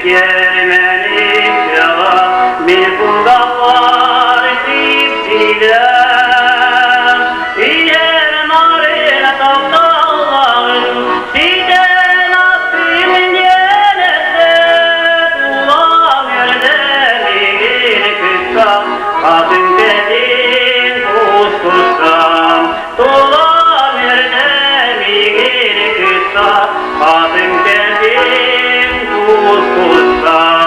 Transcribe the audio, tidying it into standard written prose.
Gelmenik yava bir bundalar tiptiler İyer narine taptallarım Side nasibin gelese Ulan yerdeligin kıssa Kadın dedin kuskursam Ulan yerdeligin kıssa Kadın dedin kuskursam